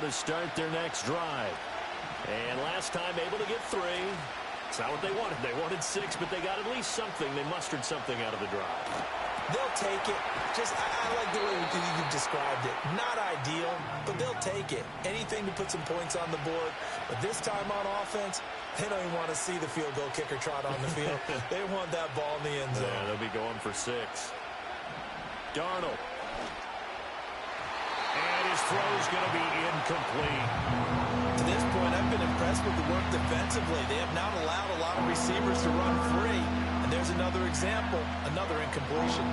to start their next drive. And last time able to get 3. It's not what they wanted. They wanted 6, but they got at least something. They mustered something out of the drive. They'll take it. I like the way you described it. Not ideal, but they'll take it. Anything to put some points on the board. But this time on offense, they don't even want to see the field goal kicker trot on the field. They want that ball in the end zone. Yeah, they'll be going for 6. Darnold. And his throw's going to be incomplete. To this point, I've been impressed with the work defensively. They have not allowed a lot of receivers to run free. And there's another example, another incompletion.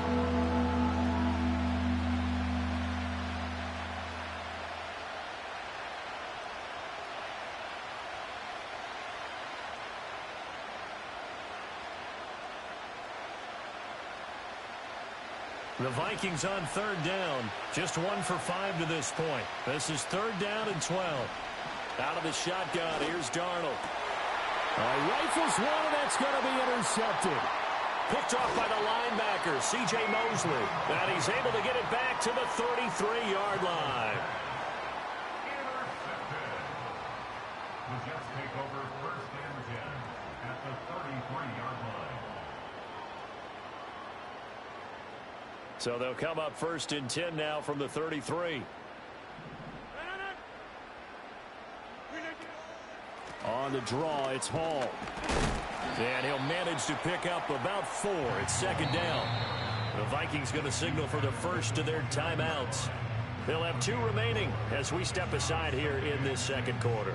The Vikings on 3rd down. Just 1 for 5 to this point. This is 3rd down and 12. Out of the shotgun, here's Darnold. Rifles one, and that's going to be intercepted. Picked off by the linebacker, C.J. Mosley. And he's able to get it back to the 33-yard line. The Jets take over 1st and 10 at the 33-yard line. So they'll come up 1st and 10 now from the 33. On the draw, it's Hall. And he'll manage to pick up about 4. It's 2nd down. The Vikings going to signal for the first of their timeouts. They'll have 2 remaining as we step aside here in this 2nd quarter.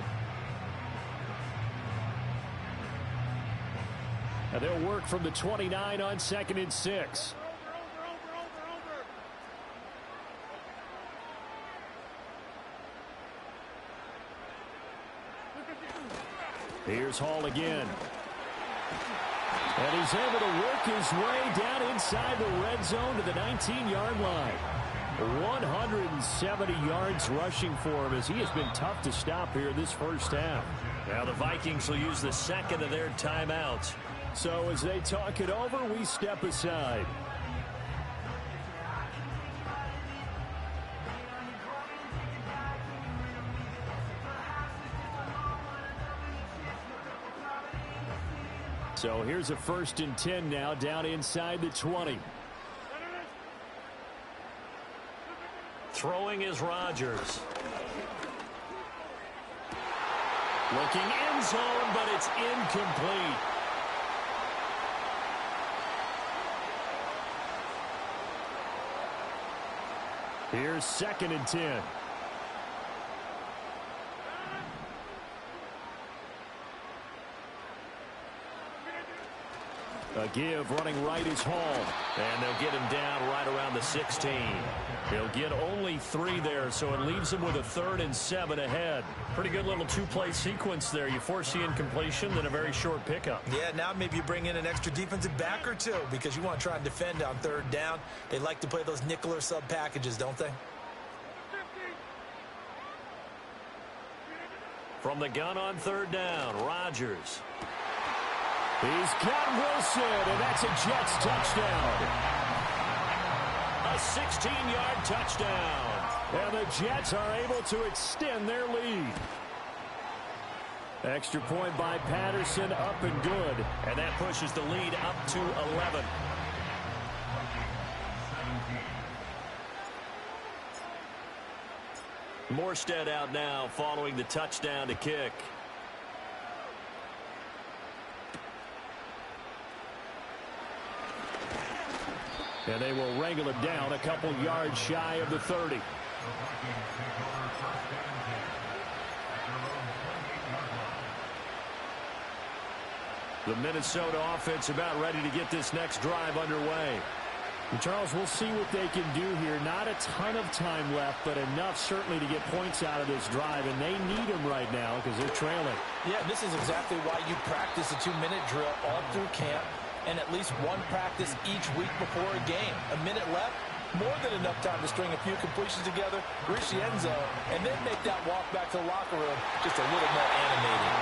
And they'll work from the 29 on 2nd and 6. Here's Hall again. And he's able to work his way down inside the red zone to the 19-yard line. 170 yards rushing for him as he has been tough to stop here this first half. Now the Vikings will use the 2nd of their timeouts. So as they talk it over, we step aside. So here's a 1st and 10 now down inside the 20. Throwing is Rodgers. Looking end zone, but it's incomplete. Here's 2nd and 10. A give running right is Hall. And they'll get him down right around the 16. They'll get only 3 there, so it leaves them with a 3rd and 7 ahead. Pretty good little 2-play sequence there. You force the incompletion, then a very short pickup. Yeah, now maybe you bring in an extra defensive back or 2 because you want to try and defend on 3rd down. They like to play those nickel or sub packages, don't they? From the gun on 3rd down, Rodgers. He's got Wilson, and that's a Jets touchdown. A 16-yard touchdown. And the Jets are able to extend their lead. Extra point by Patterson, up and good. And that pushes the lead up to 11. Morstead out now following the touchdown to kick. And they will wrangle it down a couple yards shy of the 30. The Minnesota offense about ready to get this next drive underway. And Charles, we'll see what they can do here. Not a ton of time left, but enough certainly to get points out of this drive, and they need them right now because they're trailing. Yeah, this is exactly why you practice a 2-minute drill all through camp and at least 1 practice each week before a game. A minute left, more than enough time to string a few completions together, reach the end zone, and then make that walk back to the locker room just a little more animated.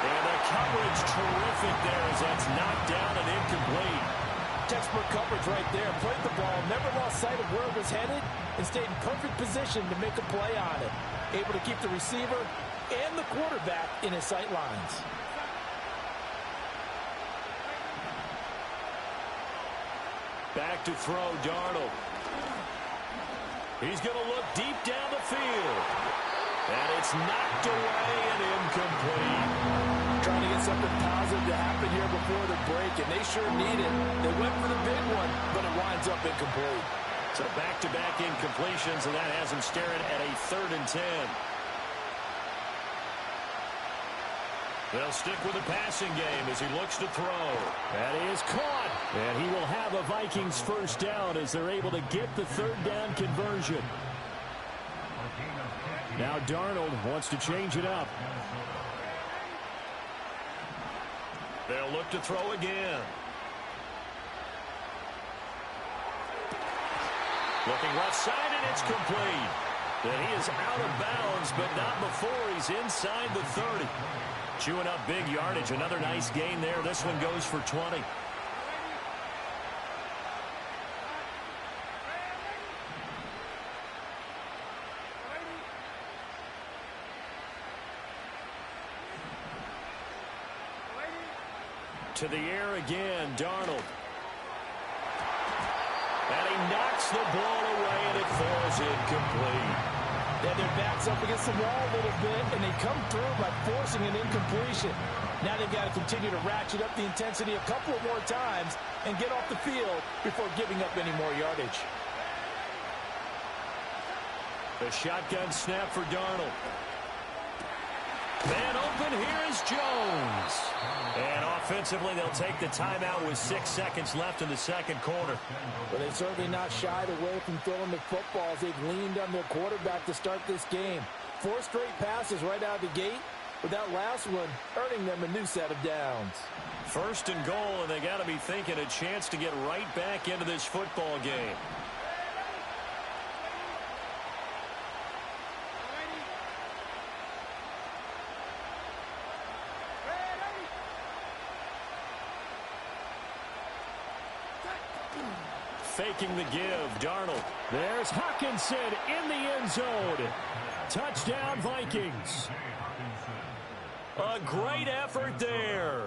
And the coverage terrific there as that's knocked down and incomplete. textbook coverage right there. Played the ball, never lost sight of where it was headed, and stayed in perfect position to make a play on it. Able to keep the receiver and the quarterback in his sight lines. Back to throw, Darnold. He's going to look deep down the field. And it's knocked away and incomplete. Trying to get something positive to happen here before the break, and they sure need it. They went for the big one, but it winds up incomplete. So back-to-back incompletions, and that has him staring at a 3rd and 10. They'll stick with the passing game as he looks to throw. That is caught. And he will have a Vikings first down as they're able to get the 3rd down conversion. Now Darnold wants to change it up. They'll look to throw again. Looking left side, and it's complete. Then he is out of bounds, but not before he's inside the 30. Chewing up big yardage. Another nice gain there. This one goes for 20. To the air again, Darnold. And he knocks the ball away, and it falls incomplete. Yeah, their back's up against the wall a little bit, and they come through by forcing an incompletion. Now they've got to continue to ratchet up the intensity a couple of more times and get off the field before giving up any more yardage. The shotgun snap for Darnold. Man open, here is Jones. And offensively, they'll take the timeout with 6 seconds left in the second quarter. But they've certainly not shied away from throwing the football as they've leaned on their quarterback to start this game. 4 straight passes right out of the gate, with that last one earning them a new set of downs. 1st and goal, and they got to be thinking a chance to get right back into this football game. Faking the give, Darnold. There's Hockenson in the end zone. Touchdown, Vikings. A great effort there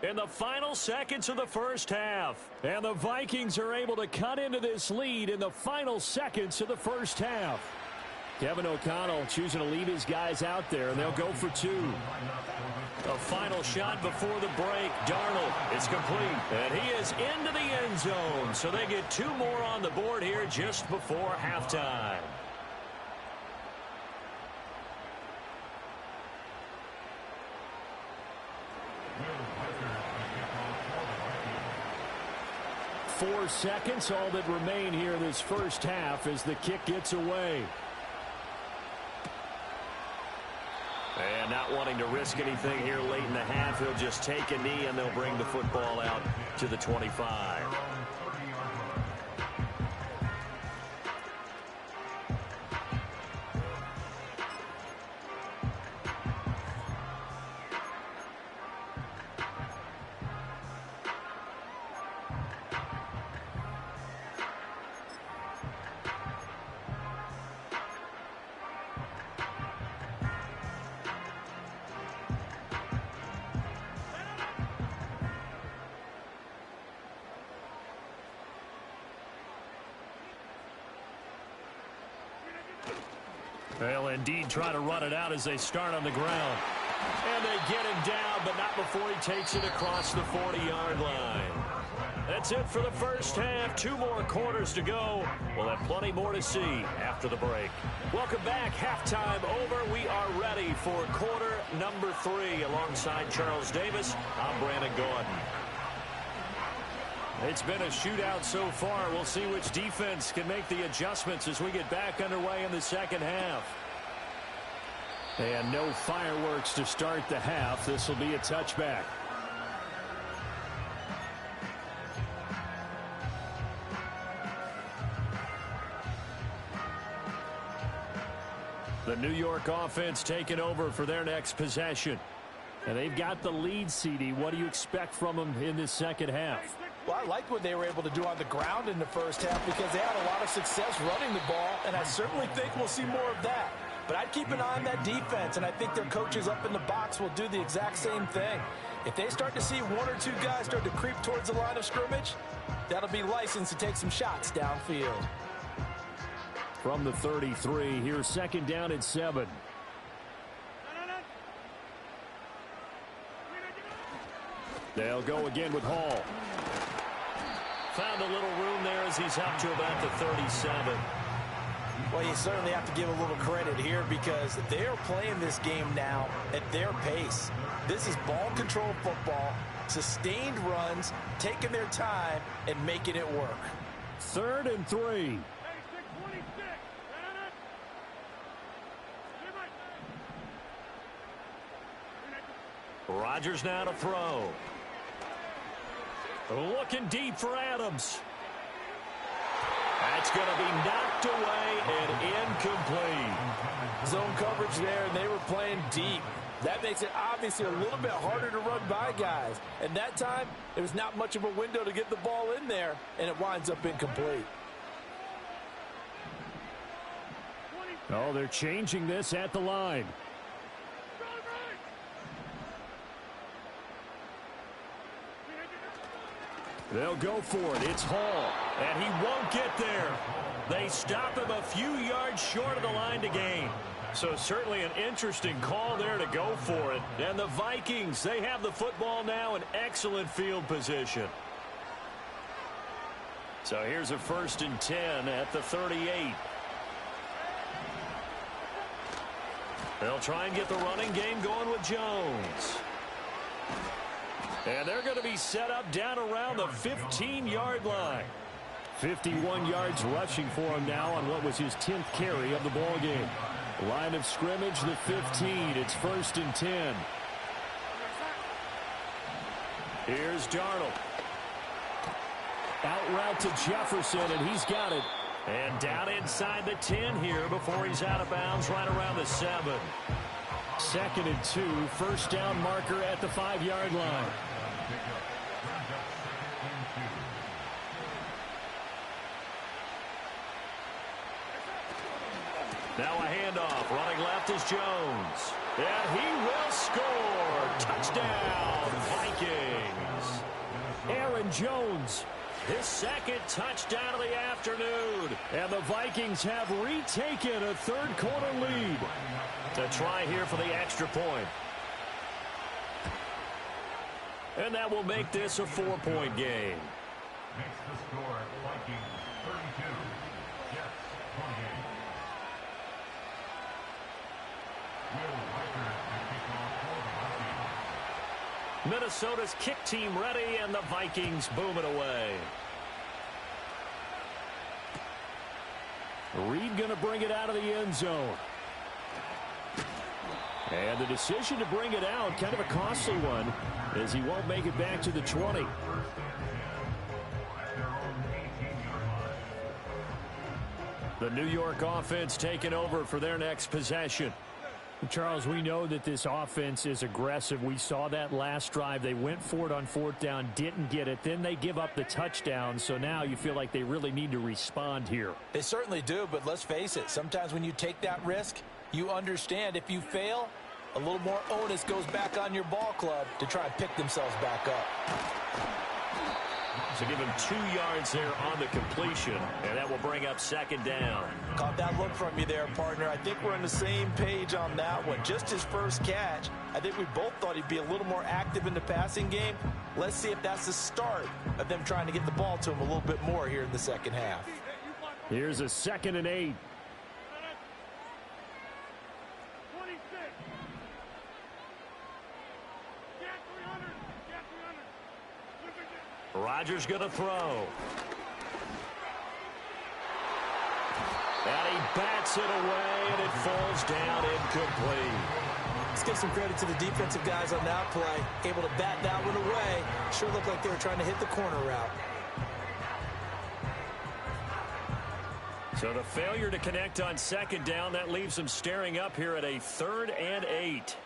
in the final seconds of the first half. And the Vikings are able to cut into this lead in the final seconds of the first half. Kevin O'Connell choosing to leave his guys out there, and they'll go for 2. A final shot before the break. Darnold, it's complete. And he is into the end zone. So they get 2 more on the board here just before halftime. Four seconds, all that remain here this first half as the kick gets away. And not wanting to risk anything here late in the half, he'll just take a knee and they'll bring the football out to the 25. They'll indeed try to run it out as they start on the ground. And they get him down, but not before he takes it across the 40-yard line. That's it for the first half. 2 more quarters to go. We'll have plenty more to see after the break. Welcome back. Halftime over. We are ready for quarter number 3. Alongside Charles Davis, I'm Brandon Gordon. It's been a shootout so far. We'll see which defense can make the adjustments as we get back underway in the second half. And no fireworks to start the half. This will be a touchback. The New York offense taking over for their next possession. And they've got the lead, CD. What do you expect from them in this second half? Well, I like what they were able to do on the ground in the first half because they had a lot of success running the ball, and I certainly think we'll see more of that. But I'd keep an eye on that defense, and I think their coaches up in the box will do the exact same thing. If they start to see one or two guys start to creep towards the line of scrimmage, that'll be licensed to take some shots downfield. From the 33, here's second down and 7. They'll go again with Hall. Found a little room there as he's up to about the 37. Well, you certainly have to give a little credit here because they're playing this game now at their pace. This is ball control football, sustained runs, taking their time, and making it work. 3rd and 3. Rodgers now to throw. Looking deep for Adams. That's going to be knocked away and incomplete. Zone coverage there, and they were playing deep. That makes it obviously a little bit harder to run by guys. And that time, there was not much of a window to get the ball in there, and it winds up incomplete. Oh, they're changing this at the line. They'll go for it. It's Hall. And he won't get there. They stop him a few yards short of the line to gain. So certainly an interesting call there to go for it. And the Vikings, they have the football now in excellent field position. So here's a 1st and 10 at the 38. They'll try and get the running game going with Jones. And they're going to be set up down around the 15-yard line. 51 yards rushing for him now on what was his 10th carry of the ball game. Line of scrimmage, the 15. It's 1st and 10. Here's Darnold. Out route to Jefferson, and he's got it. And down inside the 10 here before he's out of bounds right around the 7. 2nd and 2. 1st down marker at the 5-yard line. Now a handoff. Running left is Jones. And he will score. Touchdown, Vikings. Aaron Jones. His 2nd touchdown of the afternoon. And the Vikings have retaken a 3rd-quarter lead. To try here for the extra point. And that will make this a 4-point game. Makes the score Vikings 32, Jets 28. Will Riker to kick off for the Vikings. Minnesota's kick team ready, and the Vikings boom it away. Reed going to bring it out of the end zone. And the decision to bring it out, kind of a costly one, as he won't make it back to the 20. The New York offense taking over for their next possession. Charles, we know that this offense is aggressive. We saw that last drive. They went for it on 4th down, didn't get it. Then they give up the touchdown. So now you feel like they really need to respond here. They certainly do, but let's face it. Sometimes when you take that risk, you understand if you fail, a little more onus goes back on your ball club to try and pick themselves back up. So give him 2 yards there on the completion, and that will bring up 2nd down. Caught that look from you there, partner. I think we're on the same page on that one. Just his first catch, I think we both thought he'd be a little more active in the passing game. Let's see if that's the start of them trying to get the ball to him a little bit more here in the second half. Here's a 2nd and 8. Rodgers going to throw. And he bats it away, and it falls down incomplete. Let's give some credit to the defensive guys on that play. Able to bat that one away. Sure looked like they were trying to hit the corner route. So the failure to connect on 2nd down, that leaves them staring up here at a 3rd and 8.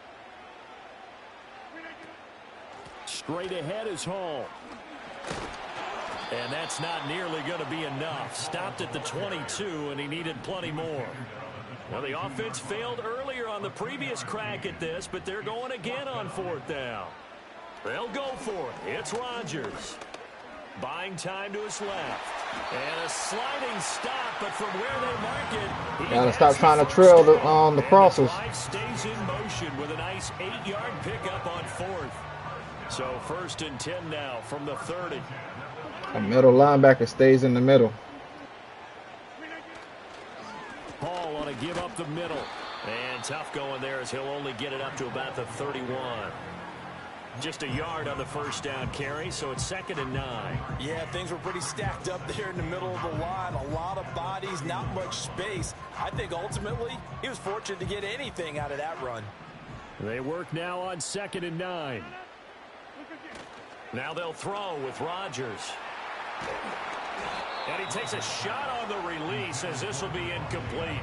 Straight ahead is Hall. And that's not nearly going to be enough. Stopped at the 22, and he needed plenty more. Well, the offense failed earlier on the previous crack at this, but they're going again on 4th down. They'll go for it. It's Rodgers. Buying time to his left. And a sliding stop, but from where they mark it, gotta stop trying to trail the crossers. Stays in motion with a nice 8-yard pickup on 4th. So 1st and 10 now from the 30. A middle linebacker stays in the middle. Hall want to give up the middle. And tough going there as he'll only get it up to about the 31. Just a yard on the 1st down carry, so it's 2nd and 9. Yeah, things were pretty stacked up there in the middle of the line. A lot of bodies, not much space. I think ultimately he was fortunate to get anything out of that run. They work now on 2nd and 9. Now they'll throw with Rodgers. And he takes a shot on the release as this will be incomplete.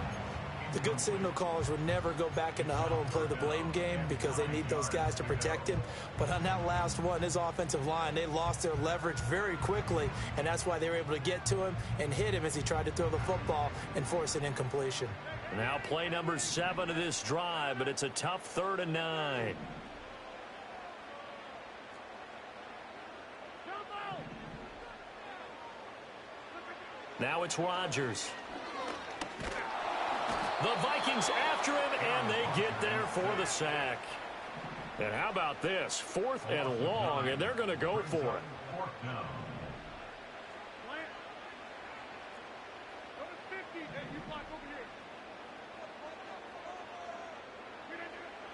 The good signal callers would never go back in the huddle and play the blame game because they need those guys to protect him. But on that last one, his offensive line, they lost their leverage very quickly, and that's why they were able to get to him and hit him as he tried to throw the football and force an incompletion. Now play number 7 of this drive, but it's a tough 3rd and 9. Now it's Rodgers. The Vikings after him, and they get there for the sack. And how about this? 4th and long, and they're going to go for it.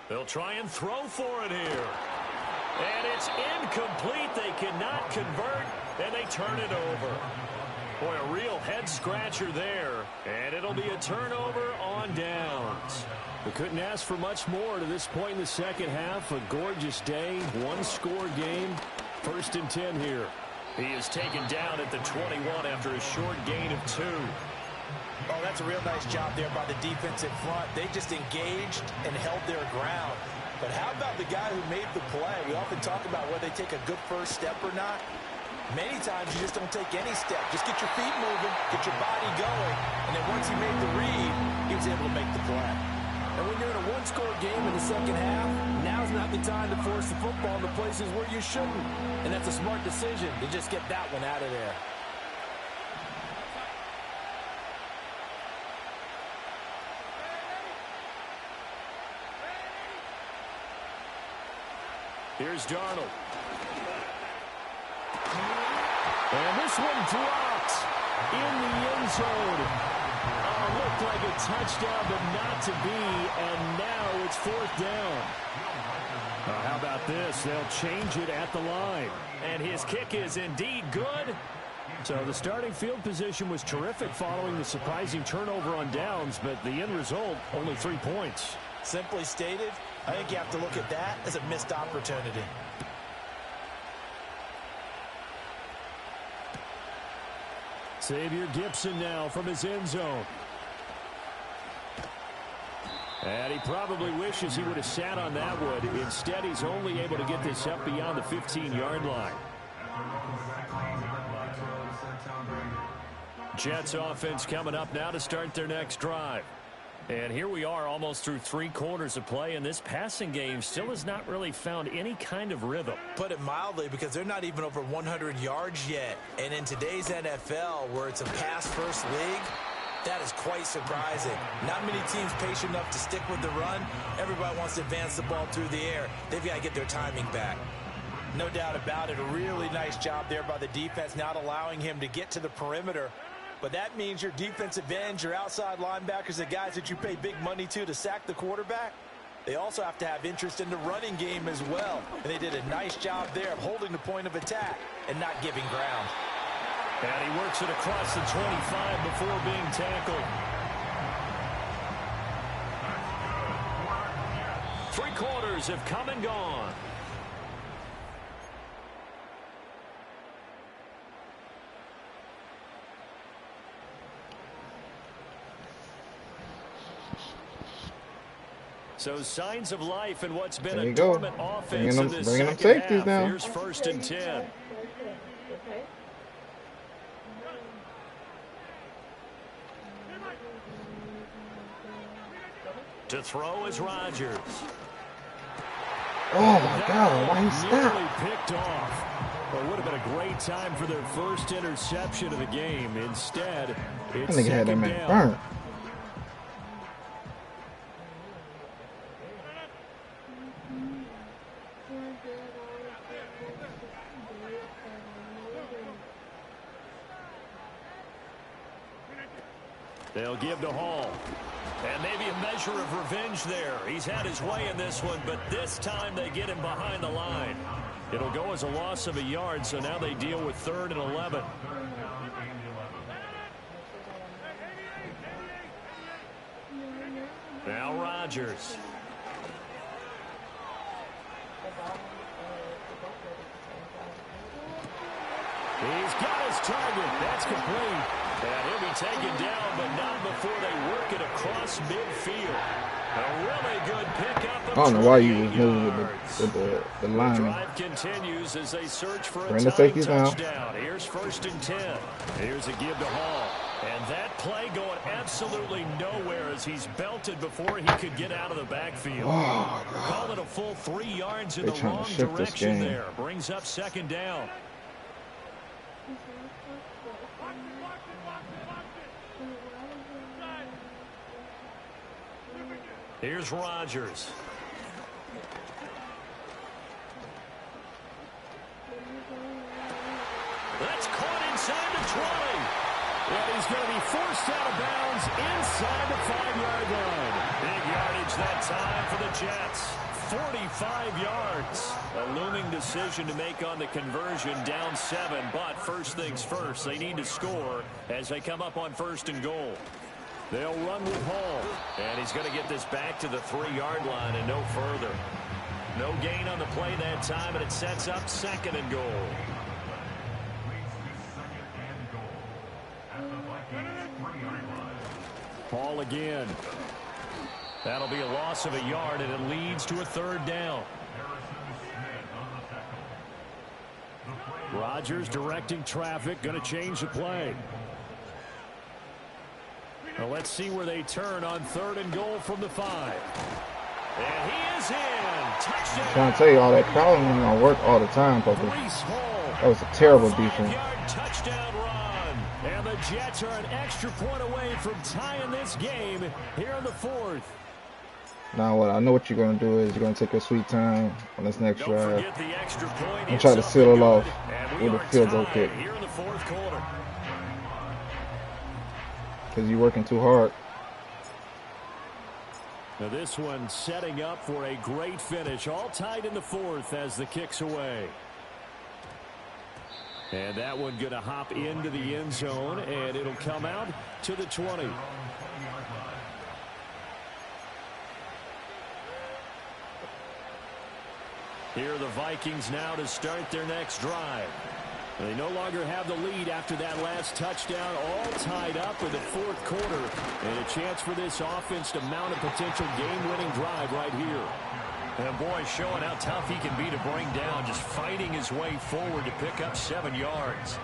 They'll try and throw for it here. And it's incomplete. They cannot convert, and they turn it over. Boy, a real head-scratcher there. And it'll be a turnover on downs. We couldn't ask for much more to this point in the second half. A gorgeous day, one-score game. 1st and 10 here. He is taken down at the 21 after a short gain of 2. Oh, that's a real nice job there by the defense in front. They just engaged and held their ground. But how about the guy who made the play? We often talk about whether they take a good first step or not. Many times you just don't take any step. Just get your feet moving, get your body going, and then once he made the read, he was able to make the play. And when you're in a one-score game in the second half, now's not the time to force the football in the places where you shouldn't. And that's a smart decision to just get that one out of there. Here's Darnold. And this one dropped in the end zone. Looked like a touchdown, but not to be. And now it's 4th down. How about this? They'll change it at the line. And his kick is indeed good. So the starting field position was terrific following the surprising turnover on downs, but the end result, only 3 points. Simply stated, I think you have to look at that as a missed opportunity. Xavier Gipson now from his end zone. And he probably wishes he would have sat on that one. Instead, he's only able to get this up beyond the 15-yard line. Jets offense coming up now to start their next drive. And here we are almost through 3 quarters of play, and this passing game still has not really found any kind of rhythm. Put it mildly, because they're not even over 100 yards yet. And in today's NFL, where it's a pass-first league, that is quite surprising. Not many teams patient enough to stick with the run. Everybody wants to advance the ball through the air. They've got to get their timing back. No doubt about it. A really nice job there by the defense, not allowing him to get to the perimeter. But that means your defensive ends, your outside linebackers, the guys that you pay big money to sack the quarterback, they also have to have interest in the running game as well. And they did a nice job there of holding the point of attack and not giving ground. And he works it across the 25 before being tackled. 3 quarters have come and gone. So signs of life in what's been a dormant offense in this second half. Here's 1st and 10. To throw is Rodgers. Oh my God, why he stopped? Nearly picked off. Well, it would have been a great time for their first interception of the game. Instead, it's I think I had that second man down. burnt. They'll give to Hall. And maybe a measure of revenge there. He's had his way in this one, but this time they get him behind the line. It'll go as a loss of a yard, so now they deal with 3rd and 11. Now Rodgers. He's got his target. That's complete. And he'll be taken down, but not before they work it across midfield. A really good pickup. I don't know why you was moving with the line. Drive continues as they search for a Bring the tying safeties down. touchdown. Here's 1st and 10. Here's a give to Hall. And that play going absolutely nowhere as he's belted before he could get out of the backfield. Oh, Call it a full 3 yards in They the trying to wrong shift this direction game. there. Brings up 2nd down. Here's Rodgers. That's caught inside the 20. And he's going to be forced out of bounds inside the 5-yard line. Big yardage that time for the Jets. 45 yards. A looming decision to make on the conversion, down 7. But first things first, they need to score as they come up on 1st and goal. They'll run with Hall. And he's going to get this back to the 3-yard line and no further. No gain on the play that time, and it sets up 2nd and goal. Hall again. That'll be a loss of a yard, and it leads to a 3rd down. Rodgers directing traffic, going to change the play. Well, let's see where they turn on 3rd and goal from the 5. And he is in. Touchdown. I'm trying to tell you, all that crowding ain't gonna work all the time, Papa. Breece Hall. That was a terrible defense. 5-yard touchdown run. And the Jets are an extra point away from tying this game here in the 4th. Now what I know what you're gonna do is you're gonna take your sweet time on this next Don't drive forget the extra point. and try to It's up seal and it off good. And we with a are field goal tied kick here in the 4th quarter. because you're working too hard. Now this one setting up for a great finish. All tied in the 4th as the kick's away. And that one going to hop into the end zone, and it'll come out to the 20. Here are the Vikings now to start their next drive. They no longer have the lead after that last touchdown, all tied up in the 4th quarter. And a chance for this offense to mount a potential game-winning drive right here. And boy, showing how tough he can be to bring down, just fighting his way forward to pick up 7 yards.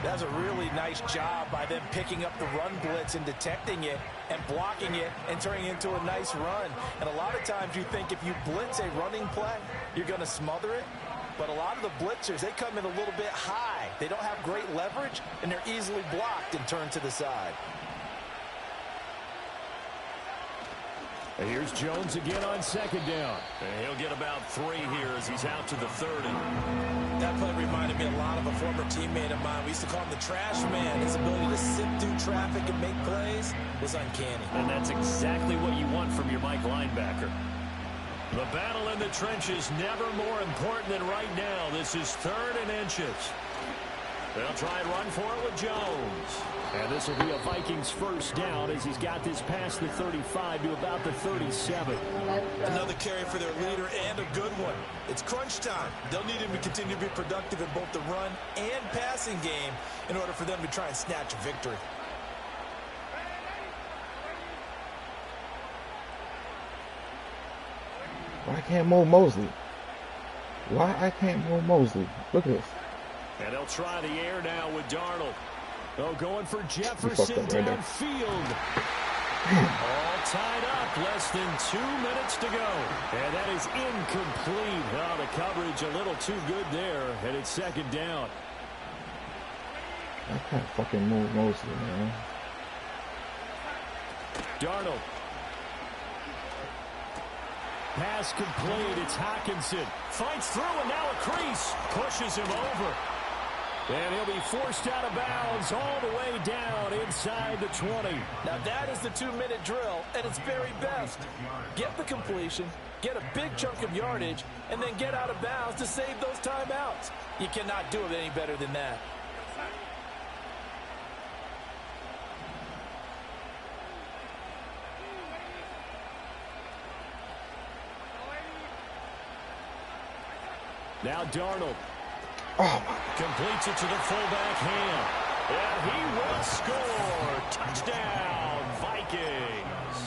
That's a really nice job by them picking up the run blitz and detecting it and blocking it and turning it into a nice run. And a lot of times you think if you blitz a running play, you're going to smother it. But a lot of the blitzers, they come in a little bit high. They don't have great leverage, and they're easily blocked and turned to the side. And here's Jones again on 2nd down. And he'll get about 3 here as he's out to the 30. That play reminded me a lot of a former teammate of mine. We used to call him the trash man. His ability to sift through traffic and make plays was uncanny. And that's exactly what you want from your Mike linebacker. The battle in the trenches never more important than right now. This is 3rd and inches. They'll try and run for it with Jones. And this will be a Vikings 1st down as he's got this past the 35 to about the 37. Another carry for their leader and a good one. It's crunch time. They'll need him to continue to be productive in both the run and passing game in order for them to try and snatch a victory. Why I can't move Mosley? Why I can't move Mosley? Look at this. And they'll try the air now with Darnold. Oh, going for Jefferson right there. downfield. All tied up, less than 2 minutes to go. And that is incomplete. Oh, the coverage a little too good there, and it's second down. I can't fucking move Mosley, man. Darnold. Pass complete. It's Hockenson. Fights through, and now a crease. Pushes him over. And he'll be forced out of bounds all the way down inside the 20. Now that is the 2-minute drill at its very best. Get the completion, get a big chunk of yardage, and then get out of bounds to save those timeouts. You cannot do it any better than that. Now Darnold. Oh, Completes it to the fullback Ham. And he will score. Touchdown, Vikings.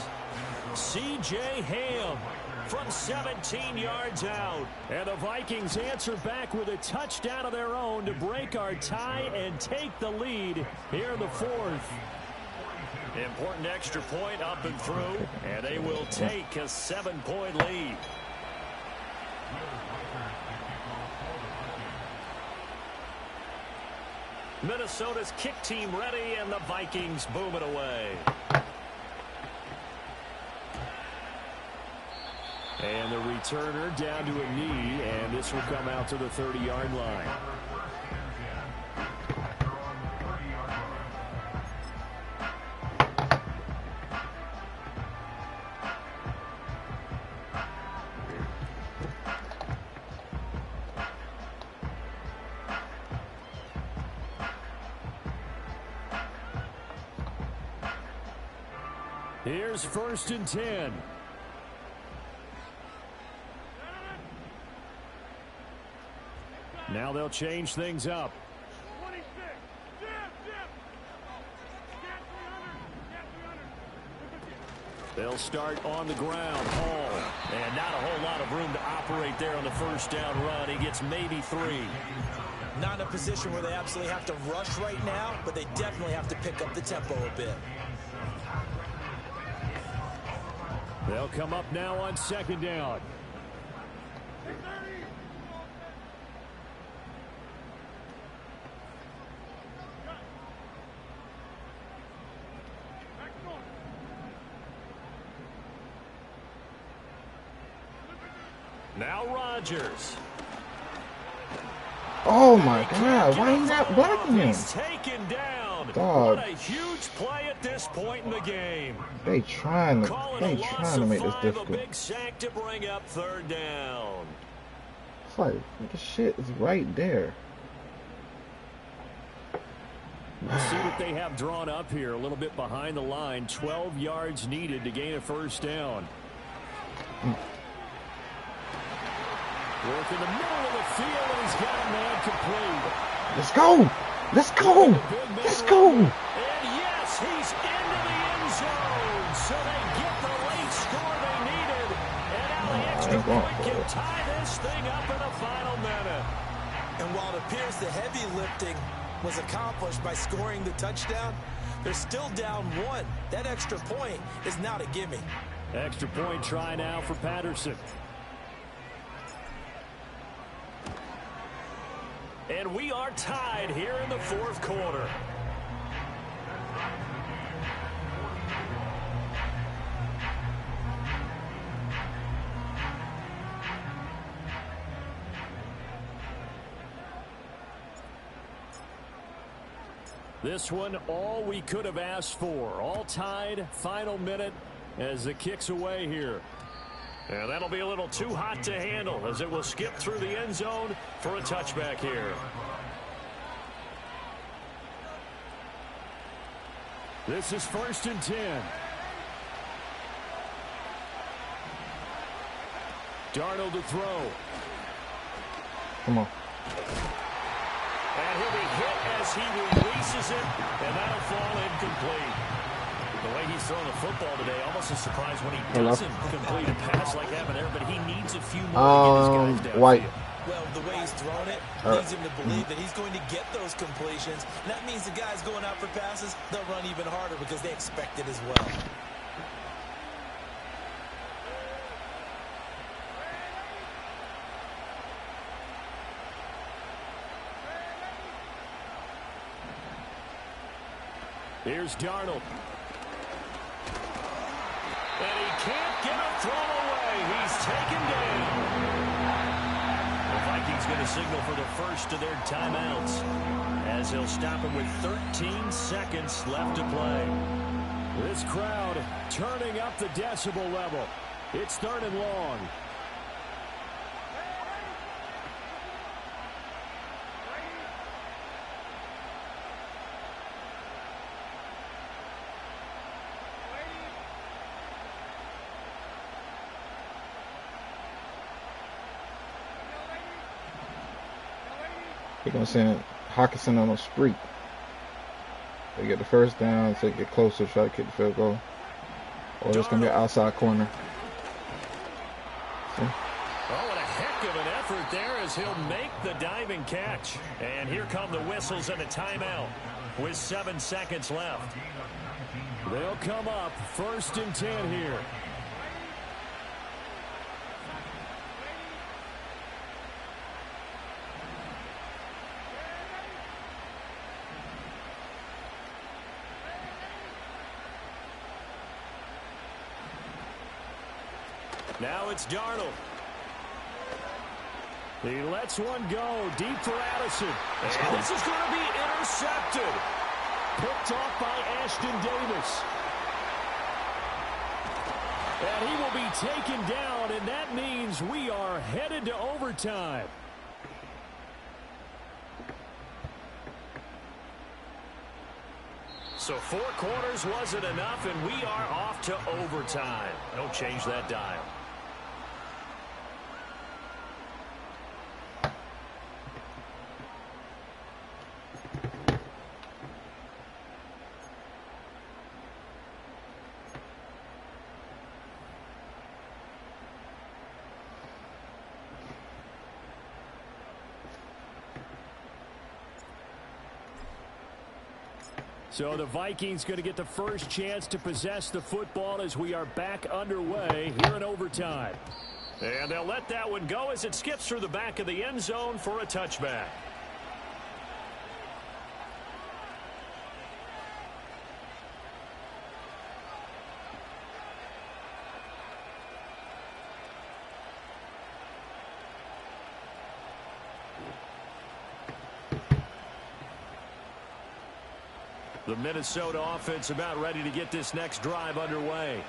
C.J. Ham from 17 yards out. And the Vikings answer back with a touchdown of their own to break our tie and take the lead here in the fourth. Important extra point up and through. And they will take a 7-point lead. Minnesota's kick team ready, and the Vikings boom it away. And the returner down to a knee, and this will come out to the 30-yard line. Here's 1st and 10. Now they'll change things up. They'll start on the ground. Hall. And not a whole lot of room to operate there on the first down run. He gets maybe 3. Not in a position where they absolutely have to rush right now, but they definitely have to pick up the tempo a bit. They'll come up now on 2nd down. Now Rodgers. oh my God! Why is that blocking him? He's taken down. Dog. What a huge play at this point in the game. They trying to make this A difficult. big sack to bring up 3rd down. It's like the shit is right there. We'll see what they have drawn up here. A little bit behind the line. 12 yards needed to gain a 1st down. Work in the middle of the field, and he's got a man complete. Let's go! Let's go! Let's go! And yes, he's into the end zone. So they get the late score they needed. And now the extra point can tie this thing up in the final minute. And while it appears the heavy lifting was accomplished by scoring the touchdown, they're still down 1. That extra point is not a gimme. Extra point try now for Patterson. And we are tied here in the 4th quarter. This one, all we could have asked for. All tied, final minute as the kick's away here. And that'll be a little too hot to handle as it will skip through the end zone for a touchback here. This is 1st and 10. Darnold to throw. Come on. And he'll be hit as he releases it, and that'll fall incomplete. The way he's throwing the football today, almost a surprise when he doesn't complete a pass like that there, but he needs a few more to get his guys down. White. Well, the way he's thrown it leads him to believe that he's going to get those completions. And that means the guys going out for passes, they'll run even harder because they expect it as well. Here's Darnold. And he can't get a throw away. He's taken down. The Vikings going to signal for the first of their timeouts, as he'll stop him with 13 seconds left to play. This crowd turning up the decibel level. It's 3rd and long. They're going to send Hockenson on a spree. They get the first down, so they get closer, try to kick the field goal. Or it's going to be an outside corner. See? Oh, what a heck of an effort there as he'll make the diving catch. And here come the whistles and a timeout with 7 seconds left. They'll come up 1st and 10 here. Now it's Darnold. He lets one go deep for Addison. And this is going to be intercepted. Picked off by Ashton Davis. And he will be taken down, and that means we are headed to overtime. So 4 quarters wasn't enough, and we are off to overtime. Don't change that dial. So the Vikings going to get the first chance to possess the football as we are back underway here in overtime. And they'll let that one go as it skips through the back of the end zone for a touchback. The Minnesota offense about ready to get this next drive underway.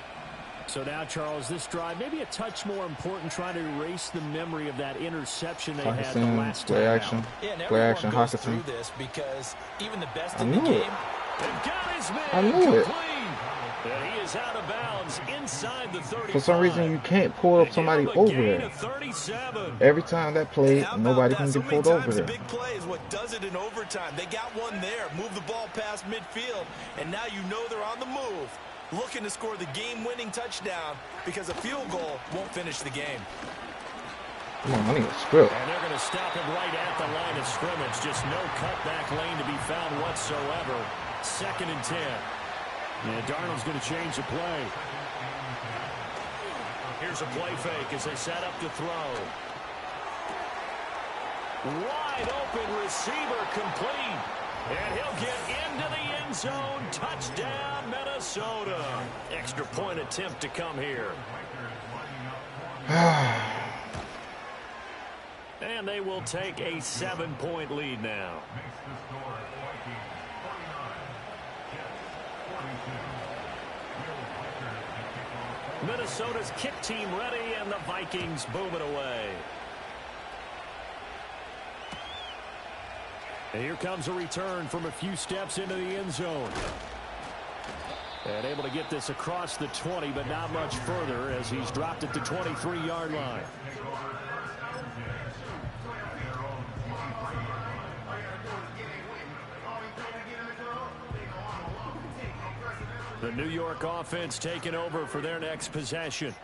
So now, Charles, this drive maybe a touch more important, trying to erase the memory of that interception they had the last time play action. Yeah, Play action, goes Hockenson. through this because even the best I in the knew it. game. They've got his man I knew it. complete. And he is out of bounds inside the 35. For some reason, you can't pull up somebody over there. 37. Every time that play, How about nobody that? can So get many pulled over times there. the big play is what does it in overtime. They got one there, move the ball past midfield, and now you know they're on the move, looking to score the game-winning touchdown because a field goal won't finish the game. Come on, I need a script. And they're going to stop him right at the line of scrimmage. Just no cutback lane to be found whatsoever. 2nd and 10. Yeah, Darnold's going to change the play. Here's a play fake as they set up to throw. Wide open receiver complete. And he'll get into the end zone. Touchdown, Minnesota. Extra point attempt to come here. And they will take a 7-point lead now. Minnesota's kick team ready, and the Vikings boom it away. And here comes a return from a few steps into the end zone. And able to get this across the 20, but not much further as he's dropped at the 23-yard line. The New York offense taking over for their next possession.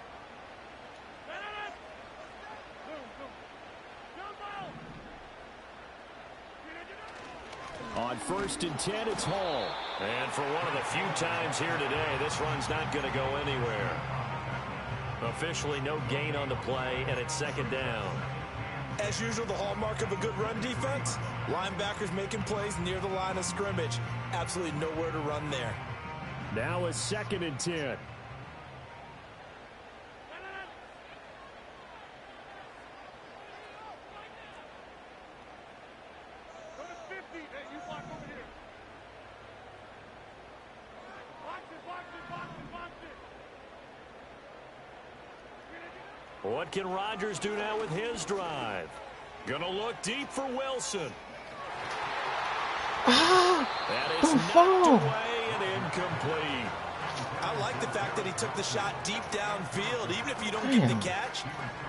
On 1st and 10, it's Hall. And for one of the few times here today, this run's not going to go anywhere. Officially no gain on the play, and it's 2nd down. As usual, the hallmark of a good run defense, linebackers making plays near the line of scrimmage. Absolutely nowhere to run there. Now a 2nd and 10. What can Rodgers do now with his drive? Gonna look deep for Wilson. That is knocked away and incomplete. I like the fact that he took the shot deep downfield. Even if you don't get the catch,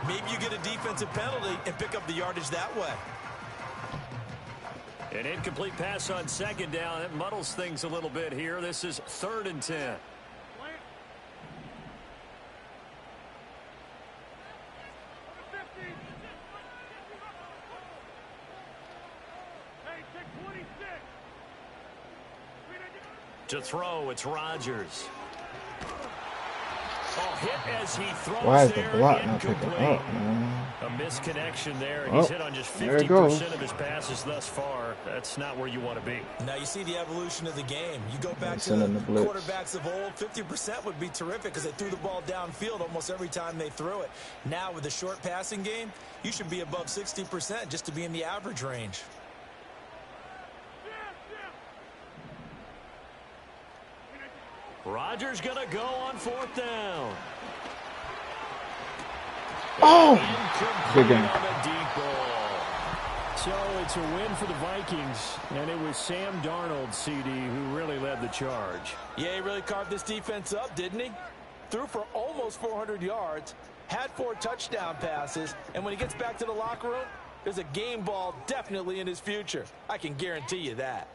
maybe you get a defensive penalty and pick up the yardage that way. An incomplete pass on 2nd down. It muddles things a little bit here. This is 3rd and 10. To throw, it's Rodgers. Oh, hit as he throws. Why is the there, block not incomplete. picking up, man? A misconnection there, and Oh, he's hit on just there it goes. 50% of his passes thus far. That's not where you want to be. Now you see the evolution of the game. You go back to Sending the the blitz. quarterbacks of old, 50% would be terrific because they threw the ball downfield almost every time they threw it. Now with the short passing game, you should be above 60% just to be in the average range. Rodgers going to go on 4th down. Oh! Incomplete Good game. on the deep ball. So it's a win for the Vikings, and it was Sam Darnold, CD, who really led the charge. Yeah, he really carved this defense up, didn't he? Threw for almost 400 yards, had 4 touchdown passes, and when he gets back to the locker room, there's a game ball definitely in his future. I can guarantee you that.